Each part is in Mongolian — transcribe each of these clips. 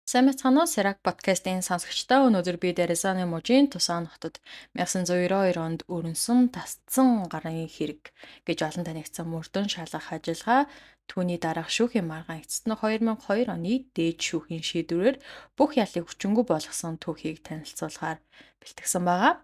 Сайн мэцхан уу Сэрак подкастын сонсогчдоо өнөөдөр би Дэрезаны мужийн Тусан хотод 1992 онд өрнсөн тасцсан гарын хэрэг гэж олон танигдсан мөрдөн шалгах ажиллагаа түүний дараах шүүхийн маргаан эцэст нь 2002 оны дээд шүүхийн шийдвэрээр бүх ялыг хүчингү болгосон түүхийг танилцуулахаар бэлтгэсэн байгаа.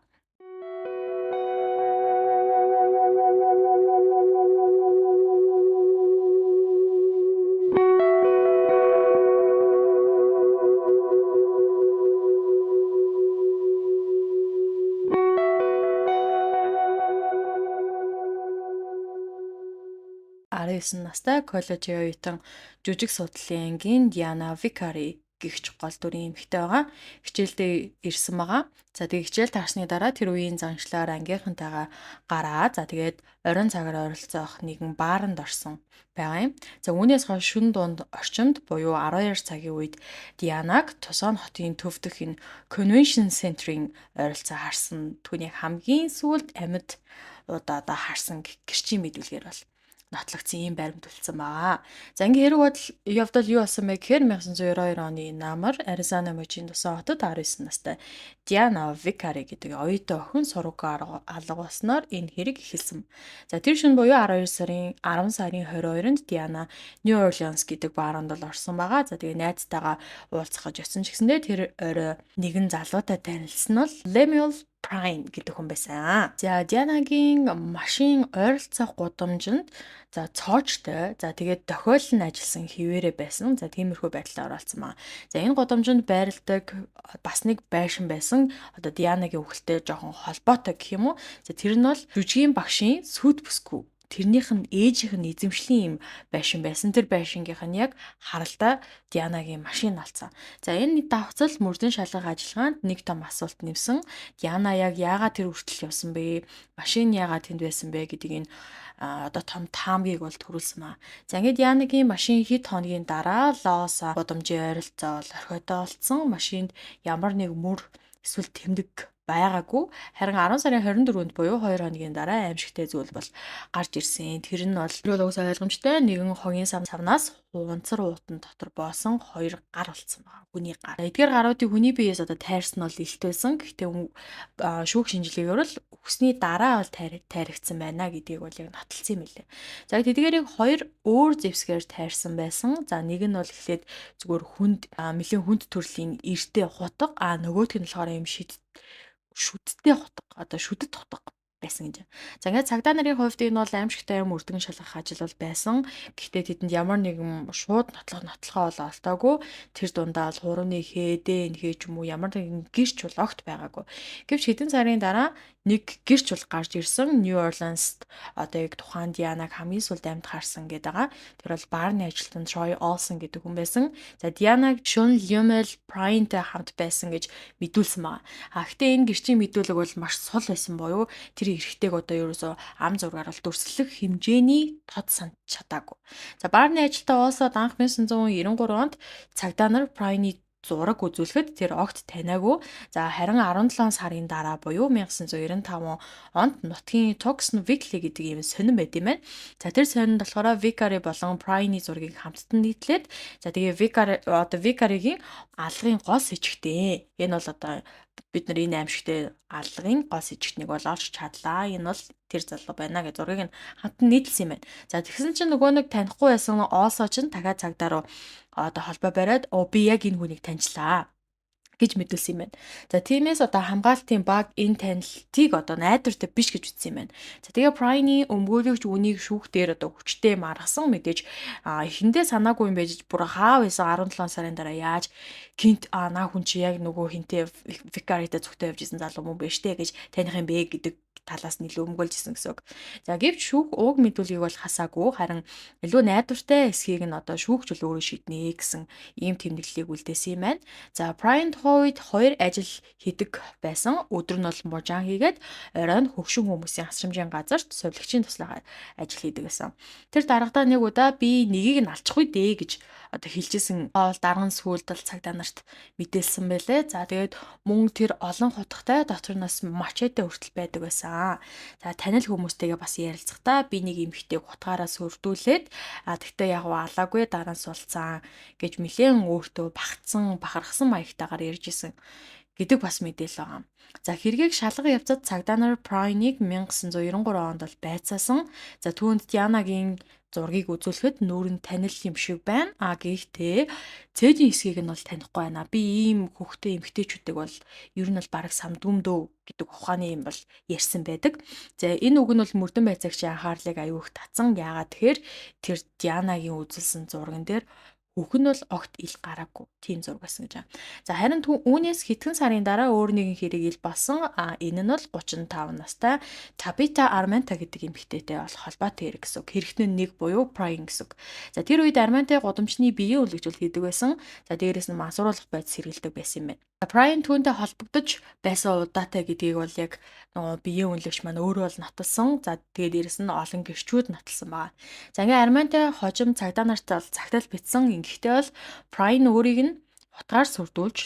Арын 9 настай коллежийн оюутан жүжиг судлалын ангийн Диана Викари гэгч гол дүрийн эмэгтэй байгаа. Хичээлдээ ирсэн байгаа. За тэгээ хичээл таарсны дараа тэр үеийн заншлаар ангийнхантайгаа гараа. За тэгээд оройн цагаар ойролцоох нэгэн бааранд орсон байгаа юм. За үүнээс хойш шөнө дунд орчимд буюу 12 цагийн үед Дианаг Тусан хотын төвдөх энэ Convention Center-ийн ойролцоо харсан. Түүний хамгийн сүүлд амьд удаадаа харсан гэрчийн мэдүүлгээр бол нотлогдсон ийм баримт үлдсэн байгаа. За ингээ хэрэг бодол явдал юу болсон бэ гэхээр 1992 оны намар Аризона мужийн Тусан хотод 19 настай Диана Викари гэдэг оюутан охин сургуугаар алга болсноор энэ хэрэг эхэлсэн. За тэр шөнө буюу 10 сарын 22-нд Диана New Orleans гэдэг бааранд бол орсон байгаа. За тэгээ найзтайгаа уулзах гэж очсон ч гэсэндээ тэр орой нэгэн залуутай танилцсан нь бол Lemuel Prime гэдэг хүн байсан. За Дианагийн машин ойролцоох гудамжинд за цоочтой. За тэгээд тохиолн ажилласан хിവэрэ байсан. За тиймэрхүү байдлаар оролцсон байгаа. За энэ гудамжинд байрладаг бас нэг байшин байсан. Одоо Дианагийн үхэлтэй жоохон холбоотой гэх юм уу. За тэр нь бол жүжигийн багшийн сүт бүсгүй. Тэрнийх нь ээжийнх нь эзэмшлийн юм байшин байсан. Тэр байшингийнх нь яг харалдаа Дианагийн машин алцсан. За энэ давхцал мөрдөн шалгах ажиллагаанд нэг том асуулт нэмсэн. Диана яг яагаад тэр хүртэл явсан бэ? Машин яагаад тэнд байсан бэ гэдгийг одоо том таамгийг бол төрүүлсэн маа. За ингээд Дианагийн машин хэд хоногийн дараа Лоос гудамжийн ойролцоо орхиодоо олцсон. Машинд ямар нэг мөр эсвэл тэмдэг байгаагүй. Харин 10 сарын 24-нд буюу 2 хоногийн дараа аимшигтай зүйл бол гарч ирсэн. Тэр нь бол угсаа ойлгомжтой нэгэн хогийн савнаас хунцар уутан дотор боосон хоёр гар болсон байна. Хүний гар. Эдгээр гаруудыг хүний биеэс одоо тайрсан нь бол илт байсан. Гэхдээ шүүх шинжилгээгээр л үхсний дараа бол тайрагдсан байна гэдгийг бол яг нотолсон юм лээ. За тэдгээрийг хоёр өөр зэвсгээр тайрсан байсан. За нэг нь бол эхлээд зүгээр нэлийн хүнд төрлийн эртээ хутга, нөгөөх нь болохоор юм шүдтэй хутга одоо шүдэд хутга байсан гэж. За ингээд цагдаа нарын хувьд энэ бол аимшигтай юм өрдгөн шалгах ажил бол байсан. Гэхдээ тэдэнд ямар нэгэн шууд нотлохоо бол олтоогүй. Тэр дундаа л хурууны хээдэ энэ ч юм уу ямар нэгэн гэрч бол огт байгаагүй. Гэвч хэдэн сарын дараа нэг гэрч бол гарч ирсэн. New Orleans-д одоо яг тухайн Дианаг хамгийн сүүлд амьд харсан гэдэг байгаа. Тэр бол баарны ажилтан Troy Olson гэдэг хүн байсан. За Дианаг шөнө Lemuel Prime-тай хамт байсан гэж мэдүүлсэн байна. Гэхдээ энэ гэрчийн мэдүүлэг бол маш сул байсан буюу тэр эрэгтэйг одоо ерөөсөө ам зургаар бол дүрслэх хэмжээний тод санаж чадаагүй. За баарны ажилтан Olson анх 1993 онд цагдаа нар Prime-ийн зураг үзүүлэхэд тэр огт таниагүй. За харин 17 сарын дараа буюу 1995 онд нутгийн Tucson Weekly гэдэг юм сонин байт юм байна. За тэр сонинд болохоор Vicary болон Prime-ийн зургийг хамттан нийтлээд за тэгээ Vicary-гийн алгын гол сэжигтэй. Энэ бол одоо бид нар энэ аимшигтэй алгын гол сэжигтнийг бол олж чадлаа. Энэ бол тэр залуу байна гэж зургийг нь хамтан нийтлсэн юм байна. За тэгсэн чинь нөгөө нэг танихгүй байсан Олсоо чинь дахиад цагдаа руу одоо холбоо бариад би яг энэ хүнийг таньчлаа гэж мэдүүлсэн юм байна. За тиймээс одоо хамгаалтын баг энэ танилтыг одоо найдвартай биш гэж үзсэн юм байна. За тэгээ Prime-ийн өмгөөлөгч үнийг шүүх дээр одоо хүчтэй маргасан мэдээж эхэндээ санаагүй юм байж бүр хаав байсан 17 сарын дараа яаж гинт наа хүн чи яг нөгөө хинтээ Vicary-тай зүгтээ явж исэн залуу мөн биш дээ гэж таних юм бэ гэдэг талаас нь илүү өмгөөлж исэн гэсэн үг. За гэвч шүүх уг мэдүүлгийг бол хасаагүй харин илүү найдвартай эсхийг нь одоо шүүгч л өөрөө шийднэ гэсэн ийм тэмдэглэлийг үлдээсэн юм байна. За Prime тухайн үед 2 ажил хийдэг байсан. Өдөр нь бол мужаан хийгээд оройн хөгшин хүмүүсийн хасрамжийн газарт сувилагчийн туслахаар ажил хийдэг байсан. Тэр дараагадаа нэг удаа би нэгийг нь алчихгүй дээ гэж хэлжсэн. Ол дарган сүүлдэл цагдаа нарт мэдээлсэн байлээ. За тэгээд мөн тэр олон хутгатай дотроноос мачете хүртэл байдаг байсан. За танил хүмүүстэйгээ бас ярилцахдаа би нэг эмэгтэйг хутгаараа сүрдүүлээд тэгтээ яг алаагүй дараа нь сулцсан гэж нэлээн өөртөө бахархсан маягтайгаар ярьж исэн гэдэг бас мэдээлэл байгаа. За хэргийг шалгах явцад цагдаа нар Prine-ыг 1993 онд бол байцаасан. За түүнд Дианагийн зургийг үзүүлэхэд нүүр нь танил юм шиг байна. Гэхдээ цээжийн хэсгийг нь бол танихгүй байна. Би ийм хөвгтэй эмгтээчүүдийг бол ер нь бол бараг самдгүмдөө гэдэг ухааны юм бол ярьсан байдаг. За энэ үг нь бол мөрдөн байцаагчийн анхаарлыг аюух татсан. Яагаад тэгэхээр тэр Дианагийн үзүүлсэн зурган дээр үг нь бол огт ил гараагүй тийм зураг байсан гэж байна. За харин үүнээс хэдхэн сарын дараа өөр нэгэн хэрэг ил болсон. Энэ нь бол 35 настай Tabitha Armenta гэдэг эмэгтэйтэй бол холбоотой хэрэг гэсэн үг. Хэрэгтэн нэг буюу Prine гэсэн үг. За тэр үед Armenta гудамжны биеийн үлэгжил хийдэг байсан. За дээрээс нь мансууруулах байдал сэргэлдэг байсан юм байна. Prine түүнтэй холбогдож байсан удаатай гэдгийг бол яг нөгөө биеийн үнэлэгч маань өөрөө бол нотолсон. За тэгээд дээрэс нь олон гэрчүүд нотолсон байгаа. За ингээ Armenta хожим цагдаа нарт бол цагтаал битсэн. Гэхдээ бол Prine өөрийг нь хутгаар сүрдүүлж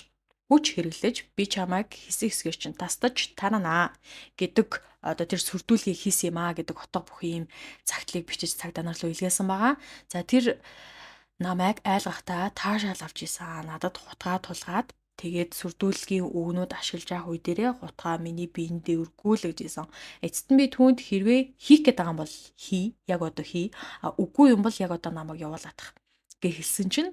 хүч хэрэглэж би чамайг хэсэг хэсгээр чинь тастаж таранаа гэдэг тэр сүрдүүлгийг хийсэн юм аа гэдэг утга бүхий юм цагтлыг бичиж цагдаа нар руу илгээсэн байгаа. За тэр намайг айлгахтаа таашаал авч исэн. Надад хутгаа тулгаад тэгээд сүрдүүлгийн үгнүүд ашиглаж авах үе дээрээ хутгаа миний биеийн дээр гүйлгэж исэн. Эцэст нь би түүнд хэрвээ хийх гээд байгаа юм бол хий, яг одоо хий. Үгүй юм бол яг одоо намайг явуулаадах гэж хэлсэн чинь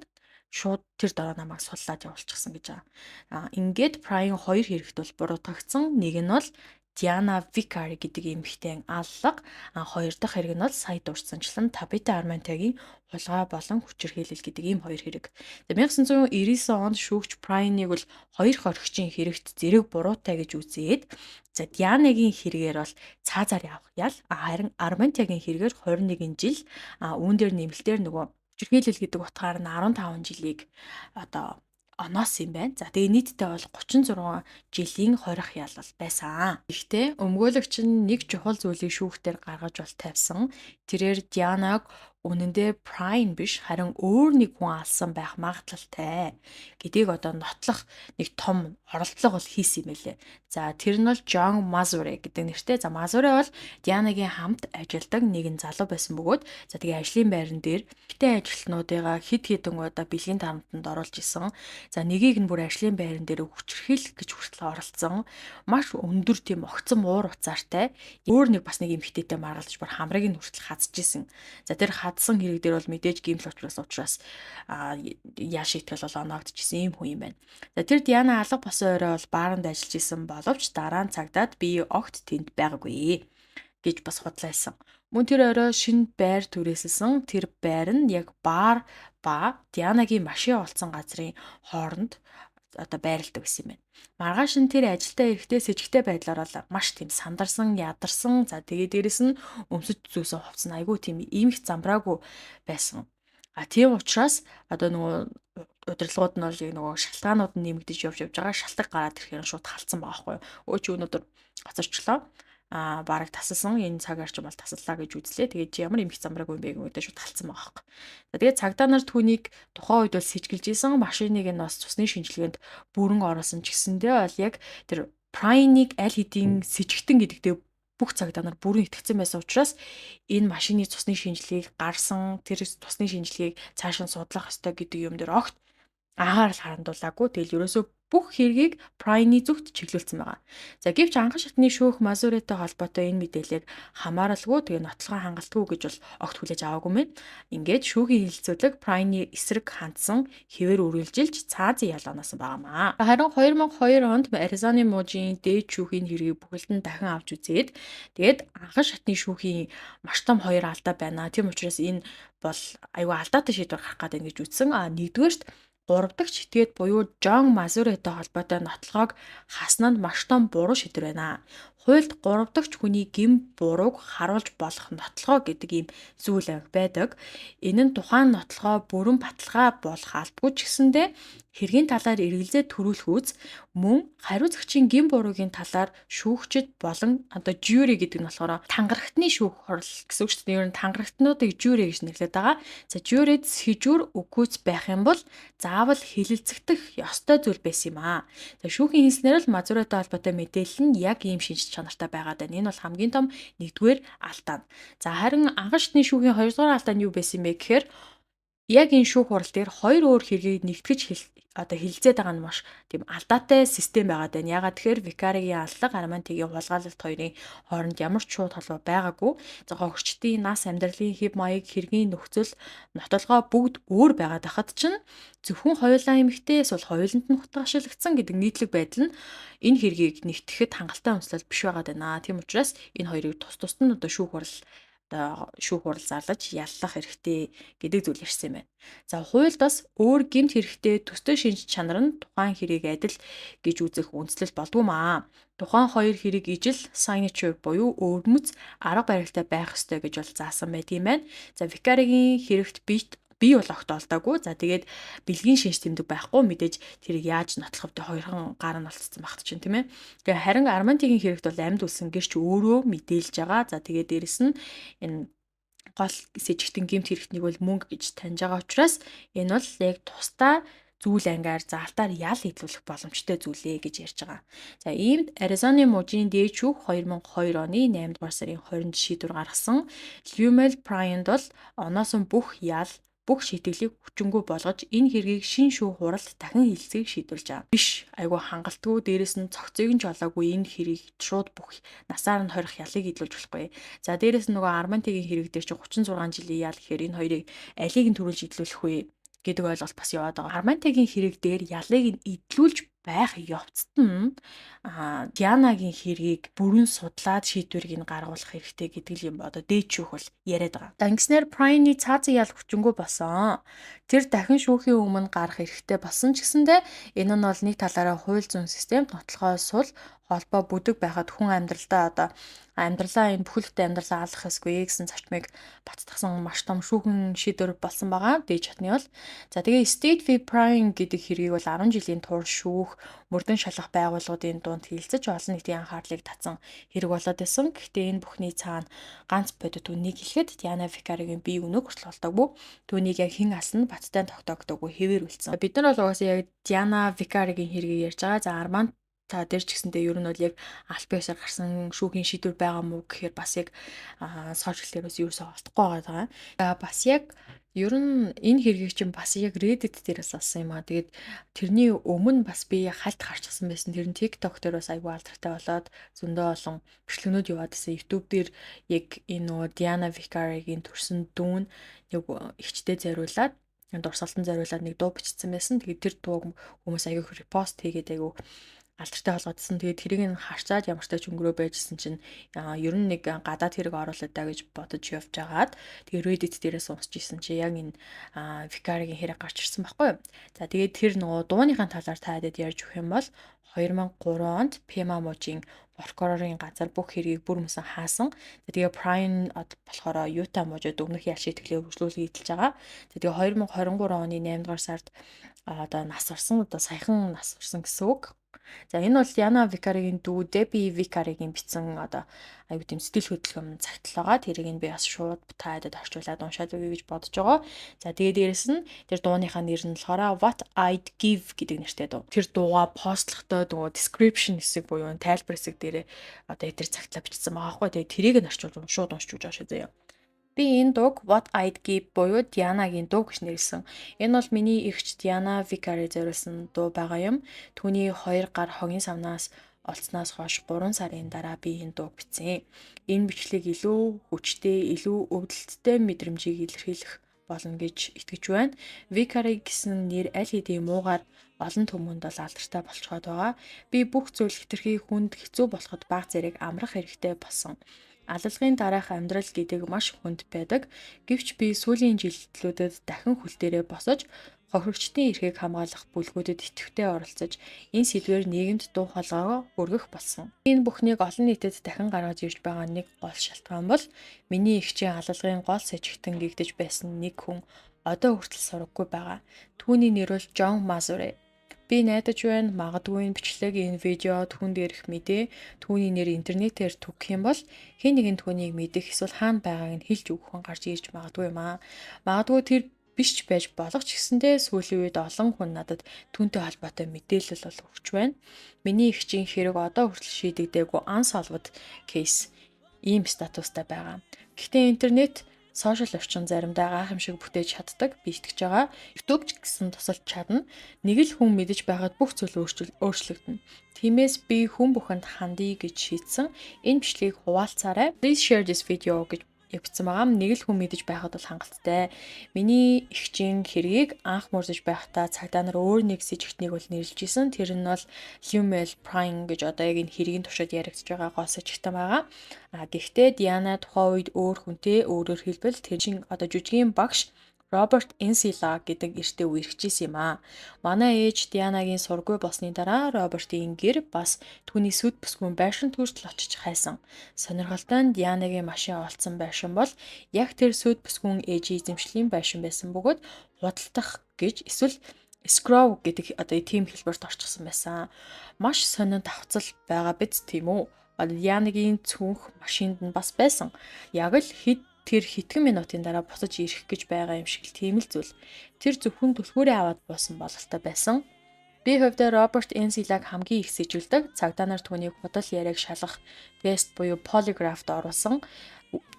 шууд тэр дараа намайг суллаад явуулчихсан гэж байгаа. Ингээд Prine 2 хэрэгт бол буруутгагдсан. Нэг нь бол Diana Vicari гэдэг эмэгтэйн аллага, хоёр дахь хэрэг нь бол сая дурдсанчлан Tabitha Armenta-гийн хулгай болон хүчирхийлэл гэдэг ийм хоёр хэрэг. 1999 онд шүүгч Prine-ыг бол хоёр хоригчийн хэрэгт зэрэг буруутай гэж үзээд за Diana-гийн хэрэгээр бол цаазаар явах ял, харин Armenta-гийн хэрэгээр 21 жил үүн дээр нэмэлтээр нөгөө хүчирхийлэл гэдэг утгаар нь 15 жилийг оноос юм байна. За тэгээ нийтдээ бол 36 жилийн хорих ял бол байсан. Гэхдээ өмгөөлөгч нь нэг чухал зүйлийг шүүхтэр гаргаж бол тавьсан. Тэрээр Дианаг үнэндээ Prine биш харин өөр нэг хүн алсан байх магадлалтай гэдгийг нотлох нэг том оролдлого бол хийсэн юм байлээ. За тэр нь бол John Mazure гэдэг нэртэй. За Mazure бол Дианагийн хамт ажилладаг нэгэн залуу байсан бөгөөд за тэгээ ажлын байран дээр ихтэй ажилтнуудыгаа хэд хэдэн удаа бэлгийн таамтанд оруулж исэн. За нэгийг нь бүр ажлын байран дээр хүчирхийлэх гэж хүртэл оролцсон. Маш өндөр тийм огцом уур уцаартай өөр нэг бас нэг эмэгтэйтэй маргалж бүр хамрыг нь хүртэл хазж исэн. За тэр хадсан хэрэг дээр бол мэдээж гэмтэл учраас яа шийтгэл бол оноогдчихсэн юм хүн юм байна. За тэр Диана алга босон орой бол бааранд ажиллаж исэн боловч дараа нь цагдаад би огт тэнд байгаагүй гэж бас худлаалсан. Мөн тэр орой шинэ байр түрээсэлсэн. Тэр байр нь яг баар ба Дианагийн машин олцсон газрын хооронд байрлалдаг гэсэн юм байна. Маргааш нь тэр ажилдаа ирэхдээ с ิจ гтэй байдлаар бол маш тийм сандарсан, ядарсан. За тэгээ дээрэс нь өмсөж зүүсэн хувцас айгүй тийм ийм их замбраагүй байсан. Тийм учраас нөгөө удирдлагууд нь бол нөгөө шалтгаанууд нь нэмэгдэж явж байгаа шалтгаан гараад ирэхээр шууд халдсан байгаа байхгүй юу. Өө чи өнөөдөр гоцорчлоо. Бараг тасалсан энэ цаг арчим бол тасаллаа гэж үзлээ. Тэгээд ямар эмх замбраагүй юм бэ гэдэг шууд талцсан байгаа хэрэг. Тэгээд цагдаа нар түүнийг тухайн үед бол сэжгэлж исэн машиныг нь бас цусны шинжилгээнд бүрэн оруулсан ч гэсэндээ бол яг тэр Prine-ыг аль хэдийн сэжигтэн гэдэгтээ бүх цагдаа нар бүрэн итгэцэн байсан учраас энэ машины цусны шинжилгээг гарсан тэр цусны шинжилгээг цааш нь судлах ёстой гэдэг юм дээр огт анхаарал хандуулаагүй. Тэгэл ерөөсөө бүх хэргийг Prine-ийн зүгт чиглүүлсэн байгаа. За гэвч анхан шатны шүүх Mazure-тэй холбоотой энэ мэдээллийг хамааралгүй тэгээ нотлохоо хангалтгүй гэж бол огт хүлээж аваагүй мэн. Ингээд шүүхийн хэлэлцүүлэг Prine-ийн эсрэг хандсан хэвээр үргэлжилж цаазын ял оносон байгаамаа. Харин 2002 онд Аризоны мужийн дээд шүүхийн хэргийг бүхэлдэн дахин авч үзээд тэгээд анхан шатны шүүхийн маш том хоёр алдаа байна. Тийм учраас энэ бол аюу алдаатай шийдвэр гарах гэдэг ингэж үзсэн. Нэгдүгээрт 3 дахь читгээд буюу John Mazure-тэй холбоотой нотлохоог хаснанд маш том буруу шийдвэр байна. Хуульд 3 дахь хүний гин бурууг харуулж болох нотлохоо гэдэг ийм зүйл байдаг. Энэ нь тухайн нотлохоо бүрэн баталгаа болох албагүй ч гэсэндэ хэргийн талаар эргэлзээ төрүүлэх үз мөн хариуцагчийн гин буруугийн талаар шүүгчд болон одоо жюри гэдэг нь болохоор тангарагтны шүүх хурал гэсэн үг шүү дээ. Ер нь тангарагтнуудыг жюри гэж нэрлэдэг байгаа. За жюрид сэжүүр үгүйц байх юм бол заавал хэлэлцэгдэх ёстой зүйл байсан юм аа. За шүүхийн хэлснээр л мазуураатай холбоотой мэдээлэл нь яг ийм шинж чанартай байгаад байна. Энэ бол хамгийн том нэгдүгээр алдаа. За харин анхан шатны шүүхийн 2 дугаар алдаа нь юу байсан бэ гэхээр яг энэ шүүх хурал дээр хоёр өөр хэргийг нэгтгэж хилцээд байгаа нь маш тийм алдаатай систем байгаад байна. Ягаад тэгэхээр Викаригийн аллага, Армантигийн хулгайлалт хоёрын хооронд ямар ч шууд холбоо байгаагүй. За хогчдын нас, амьдралын хэв маяг, хэргийн нөхцөл, нотолгоо бүгд өөр байгаад хахад чинь зөвхөн хоёулаа эмэгтэй эсвэл хоёуланд нь хутгашилгдсан гэдэг нийтлэг байдал нь энэ хэргийг нэгтгэхэд хангалттай онцлол биш байгаад байна. Тийм учраас энэ хоёрыг тус тусад нь одоо шүүх хурал зарлаж яллах хэрэгтэй гэдэг зүйл ирсэн юм байна. За хуульд бас өөр гэмт хэрэгтэй төстэй шинж чанар нь тухайн хэрийг адил гэж үзэх үндслэл болдгоо маа. Тухайн хоёр хэрэг ижил signature буюу өвөрмөц арга барилтай байх ёстой гэж бол заасан байдгийм байна. За Викаригийн хэрэгт бий бол огт олдоогүй. За тэгээд бэлгийн шинж тэмдэг байхгүй мэдээж тэрийг яаж нотлох вэ? Хоёрхан гар нь олцсон багт чинь тийм ээ. Тэгээ харин Армантигийн хэрэгт бол амьд үлсэн гэрч өөрөө мэдээлж байгаа. За тэгээд дээрэс нь энэ гол сэжигтэн гэмт хэрэгтнийг бол мөнгө гэж таньж байгаа учраас энэ бол яг тусдаа зүйл ангаар заалтаар ял идүүлэх боломжтой зүйлээ гэж ярьж байгаа. За иймд Аризоны мужийн дээд шүүх 2002 оны 8 дугаар сарын 20-нд шийдвэр гаргасан. Lumel Bryant бол оноос нь бүх шийтгэлийг хүчингү болгож энэ хэргийг шин шүүх хуралд дахин хэлцээг шийдвэрлэж байгаа. Биш айгүй хангалтгүй дээрэс нь цогцыг нь жолоогүй энэ хэрийг шууд бүх насаар нь хорих ялыг идэлж болохгүй. За дээрэс нь нөгөө Армантигийн хэрэг дээр чинь 36 жилийн ял гэхээр энэ хоёрыг алийг нь төрүүлж идэлүүлэх вэ гэдэг ойлголт бас яваад байгаа. Армантигийн хэрэг дээр ялыг нь идэлүүлж байх явцад нь Дианагийн хэргийг бүрэн судлаад шийдвэрийг нь гаргуулах хэрэгтэй гэдэг юм одоо дээд шүүх бол яриад байгаа. Дангиснаар Прайны цаазын ял хүчингү болсон. Тэр дахин шүүхийн өмнө гарах хэрэгтэй болсон ч гэсэндэ энэ нь бол нэг талаараа хууль зүйн системд нотлохоо сул холбоо бүдэг байхад хүн амьдралдаа амьдралаа энэ бүхэлдээ амьдралаа алах хэсгүй гэсэн зарчмыг баттгсан маш том шүүхэн шийдвэр болсон байгаа. Дээд шатны бол. За тэгээ State v Prime гэдэг хэргийг бол 10 жилийн турш шүүх, мөрдөн шалгах байгууллагуудын дунд хилцэж олон нийтийн анхаарлыг татсан хэрэг болоод байсан. Гэхдээ энэ бүхний цаана ганц бодит үнийг хэлэхэд Диана Викаригийн бие өнөг хүртэл болдоггүй. Түүнийг яг хэн алсан баттай тогтоогдоогүй хэвээр үлдсэн. Бид нар бол угаасаа яг Диана Викаригийн хэргийг ярьж байгаа. За Арманд та дээр ч гэсэндээ ер нь бол яг аль биесээр гарсан шүүхийн шийдвэр байгаа мó гэхээр бас яг сошиал дээр бас юусоо олдохгүй байгаа. За бас яг ер нь энэ хэргийг чинь бас яг Reddit дээрээс олсон юм аа. Тэгээд тэрний өмнө бас би хальт харчихсан байсан. Тэр нь TikTok дээр бас айгүй алдартай болоод зөндөө олон бичлэгнүүд яваад байсан. YouTube дээр яг энэ нөгөө Diana Vicari-гийн төрсөн дүүн нэг ихчтэй зориулаад дурсалтан зориулаад нэг дуу бичсэн байсан. Тэгээд тэр дууг хүмүүс айгүй репост хийгээд айгүй алдартай болгоодсэн. Тэгээд тэрийг нь харцаад ямар ч тач өнгөрөө байжсэн чинь ер нь нэг гадаад хэрэг оруулаад даа гэж бодож явж агаад тэгээд Reddit дээрээс унсч ирсэн чи яг энэ Vicari-гийн хэрэг гарч ирсэн байхгүй юу. За тэгээд тэр нөгөө дууныхаа талаар таадаг ярьж өгөх юм бол 2003 онд Pema мужийн прокурорын газар бүх хэргийг бүр мөсөн хаасан. Тэгээ Prime болохоор Utah мужид өмнөх ял шийтгэлээ үргэлжлүүлэх идэлж байгаа. Тэгээ 2023 оны 8 дугаар сард одоо нас орсон саяхан нас орсон гэсэн үг. За энэ бол Диана Викаригийн дүү Debbie Vicari-гийн бичсэн одоо аюу тийм сэтгэл хөдлөм цагтл байгаа. Тэрийг нь би бас шууд таадаг орчуулад уншаад өгье гэж бодож байгаа. За тэгээд дээрэс нь тэр дууныхаа нэр нь болохоор What I'd Give гэдэг нэртэй дуу. Тэр дууга постлохдоо нөгөө description хэсэг буюу тайлбар хэсэг дээрээ одоо тэр цагтлаа бичсэн байгаа байхгүй. Тэгээд тэрийг нь орчуулж шууд уншиж байгаа шүү заяа. Би энэ дууг What I'd Give буюу Дианагийн дуу гэж нэрлсэн. Энэ бол миний эгч Диана Vicari зориулсан дуу байгаа юм. Түүний 2 гар хогийн савнаас олцноос хойш 3 сарын дараа би энэ дууг бичсэн. Энэ бичлэг илүү хүчтэй, илүү өвдөлттэй мэдрэмжийг илэрхийлэх болно гэж итгэж байна. Vicari гэсэн нэр аль хэдийн муугаар олон түмэнд бол алдартай болцоход байгаа. Би бүх зүйл хэтэрхий хүнд хэцүү болоход баг зэрэг амрах хэрэгтэй болсон. Алалгын дараах амьдрал гэдэг маш хүнд байдаг. Гэвч би сүүлийн жилдлүүдэд дахин хөл дээрээ босож хохирогчдын эрхийг хамгаалах бүлгүүдэд идэвхтэй оролцож энэ сэдвээр нийгэмд дуу хоолойгоо өргөх болсон. Энэ бүхнийг олон нийтэд дахин гаргаж ирж байгаа нэг гол шалтгаан бол миний эгчийн алалгын гол сэжигтэн гэгдэж байсан нэг хүн одоо хүртэл сураггүй байгаа. Түүний нэр бол Жон Мазуре. Би найдаж байна. Магадгүй энэ бичлэг, энэ видеод хүн дээрх мэдээ түүний нэр интернетээр түгэх юм бол хэн нэгэн түүнийг мэдэх эсвэл хаана байгааг нь хэлж өгөх хүн гарч ирж магадгүй юм аа. Магадгүй тэр биш ч байж болох ч гэсэндээ сүүлийн үед олон хүн надад түүнтэй холбоотой мэдээлэл бол өгч байна. Миний эгчийн хэрэг одоо хүртэл шийдэгдээгүй unsolved case ийм статустай байгаа. Гэхдээ интернет сошиал орчин заримдаа гайхамшиг бүтээж чаддаг би итгэж байгаа. YouTube ч гэсэн тусалж чадна. Нэг л хүн мэдэж байгаад бүх зүйл өөрчлөгдөнө. Тиймээс би хүн бүхэнд хандъя гэж шийдсэн. Энэ бичлэгийг хуваалцаарай. Please share this video гэж явагдсан байгаа. Нэг л хүн мэдэж байхад бол хангалттай. Миний эгчийн хэргийг анх мөрдөж байхдаа цагдаа нар өөр нэг сэжигтнийг бол нэрлэж исэн. Тэр нь бол Lumel Prime гэж одоо яг энэ хэргийн туршид яригдж байгаа гол сэжигтэн байгаа. Гэхдээ Диана тухайн үед өөр хүнтэй өөрөөр хэлбэл тэр чин одоо жүжигийн багш Роберт Энсила гэдэг эртээ үерхжсэн юм аа. Манай ээж Дианагийн сургууль болсны дараа Робертийн гэр бас түүний сүд бүсгүйн байшинт хүртэл очиж хайсан. Сонирхолтой нь Дианагийн машин олдсон байшин бол яг тэр сүд бүсгүйн ээжийн эзэмшлийн байшин байсан бөгөөд худалдах гэж эсвэл escrow гэдэг одоо тийм хэлбэрт орчихсон байсан. Маш сонин давхцал байгаа биз тийм үү? Дианагийн цүнх машинд нь бас байсан. Яг л тэр хэдхэн минутын дараа буцаж ирэх гэж байгаа юм шиг л тийм л зүйл. Тэр зөвхөн түлхүүрээ аваад буусан бололтой байсан. Би хувьдаа Роберт Энсилаг хамгийн их сэжүүлдэг. Цагдаа нар түүнийг худал яриаг шалгах тест буюу polygraph-д оруулсан.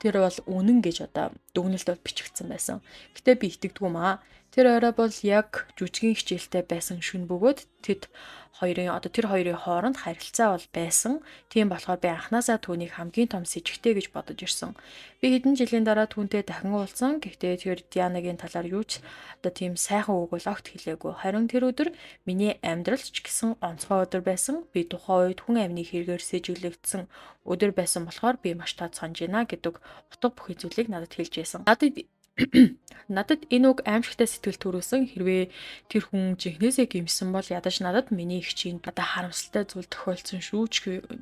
Тэр бол үнэн гэж одоо дүгнэлтөд бичигдсэн байсан. Гэтэ би итгэдэггүй маа. Тэр орой бол яг жүжигийн хичээлтэй байсан шүн бөгөөд тэр хоёрын хооронд харилцаа бол байсан. Тийм болохоор би анханасаа түүнийг хамгийн том сэжигтэй гэж бодож ирсэн. Би хэдэн жилийн дараа түүнтэй дахин уулзсан. Гэхдээ тэр Дианагийн талаар юу ч одоо тийм сайхан үг бол огт хэлээгүй. Харин тэр өдөр миний амьдралч гэсэн онцгой өдөр байсан. Би тухайн үед хүн амны хэрэгээр сэжиглэгдсэн өдөр байсан болохоор би маш тод санаж байна гэдэг утга бүхий зүйлийг надад хэлж байсан. Надад энэ үг аимшигтай сэтгэл төрүүлсэн. Хэрвээ тэр хүн жинхнээсээ гимсэн бол ядаж надад миний эгчийн одоо харамсалтай зүйл тохиолдсон шүү ч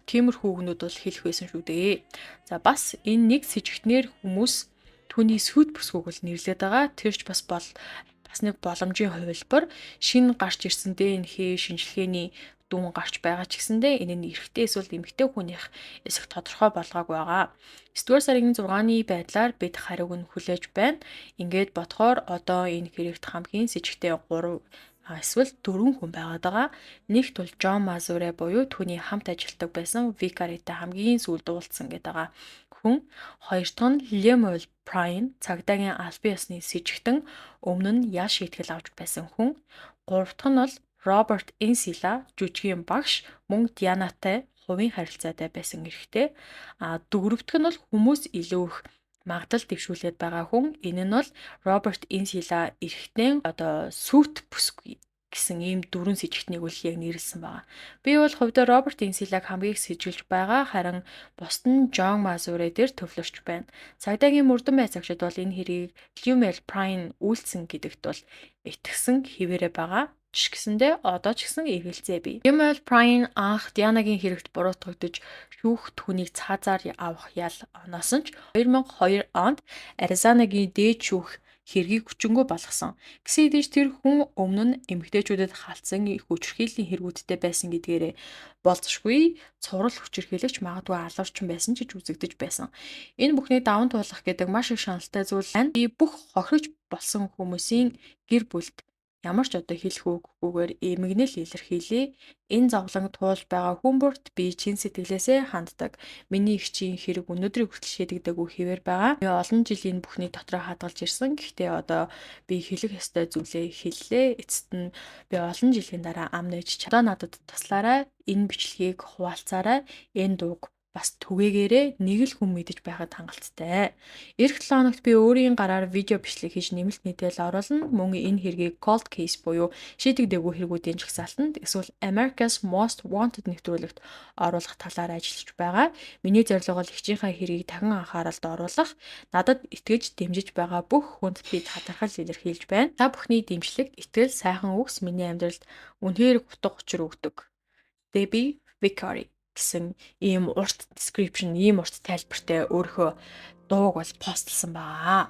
тиймэрхүү үгнүүд бол хэлэх байсан шүү дээ. За бас энэ нэг сэжигтнэр хүмүүс түүний сүд бүсгүйг бол нэрлэдэг байгаа. Тэр ч бас нэг боломжийн хувилбар шинэ гарч ирсэндээ энэ шинжилгээний дүн гарч байгаа ч гэсэндээ энэ нь эрэгтэй эсвэл эмэгтэй хүнийх эсэх тодорхой болгоогүй байгаа. 9-р сарын 6-ны байдлаар бид хариуг нь хүлээж байна. Ингээд бодохоор одоо энэ хэрэгт хамгийн сэжигтэй 3 эсвэл 4 хүн байгаад байгаа. Нэгт бол Жон Мазуре буюу түүний хамт ажилладаг байсан Викаритай хамгийн сүүлд уулзсан гэдэг байгаа хүн. Хоёр дахь нь Lumel Prime цагдаагийн албан ёсны сэжигтэн өмнө нь ял шийтгэл авч байсан хүн. Гурав дахь нь бол Роберт Энсила жүжигийн багш мөн Дианатай хувийн харилцаатай байсан эрэгтэй. Дөрөвдөх нь бол хүмүүс илүү их магадлал дэвшүүлээд байгаа хүн. Энэ нь бол Роберт Энсила эрэгтэй одоо сүт бүсгүй гэсэн ийм 4 сэжигтнийг үл яг нэрлсэн байгаа. Би бол хувьдаа Роберт Энсилаг хамгийн их сэжиглж байгаа. Харин бусд нь Жон Мазуре дээр төвлөрч байна. Цагдаагийн мөрдөн байцаагчид бол энэ хэргийг Lumel Prime үйлцсэн гэдэгт бол итгэсэн хэвээрээ байгаа. Гэсэндээ одоо ч гэсэн эргэлзээ бий. Lumel Prime анх Дианагийн хэрэгт буруутгагдж шүүх түүнийг цаазаар авах ял оноос нь 2002 онд Аризонагийн дээд шүүх хэргийг хүчингү болгосон. Гэсэн хэдиж тэр хүн өмнө нь эмэгтэйчүүдэд халтсан хүчирхийллийн хэрэгүүдтэй байсан гэдгээрээ болзошгүй цуврал хүчирхийлэгч магадгүй алуурчин байсан ч гэж үзэгдэж байсан. Энэ бүхний даван туулах гэдэг маш их шаналтай зүйл байна. Би бүх хохирож болсон хүмүүсийн гэр бүлд ямар ч одоо хэлэх үггүйгээр эмгэнэл илэрхийлээ. Энэ зовлон туулж байгаа хүн бүрт би чин сэтгэлээсээ ханддаг. Миний эгчийн хэрэг өнөөдрийг хүртэл шийдэгдээгүй хэвээр байгаа. Би олон жилийн бүхний дотроо хадгалж ирсэн. Гэхдээ одоо би хэлэх ёстой зүйлээ хэллээ. Эцэст нь би олон жилийн дараа ам нээж чадаа надад туслаарай. Энэ бичлэгийг хуваалцаарай. Энэ дууг бас түгээгээрээ нэг л хүн мэдэж байхад хангалттай. Эх 7 хоногт би өөрийн гараар видео бичлэг хийж нэмэлт мэдээлэл оруулна. Мөн энэ хэргийг cold case буюу шийдэгдээгүй хэрэгүүдийн жагсаалтанд эсвэл America's Most Wanted нэвтрүүлэгт оруулах талаар ажиллаж байгаа. Миний зорилго бол хичийнхээ хэргийг дахин анхааралд оруулах. Надад итгэж дэмжиж байгаа бүх хүнд би талархал илэрхийлж байна. Та бүхний дэмжлэгт итгэл, сайхан үгс миний амьдралд үнэхээр утга учир өгдөг. Debbie Vicari гэсэн ийм урт description, ийм урт тайлбартай өөрийнхөө дууг бол постлсан байгаа.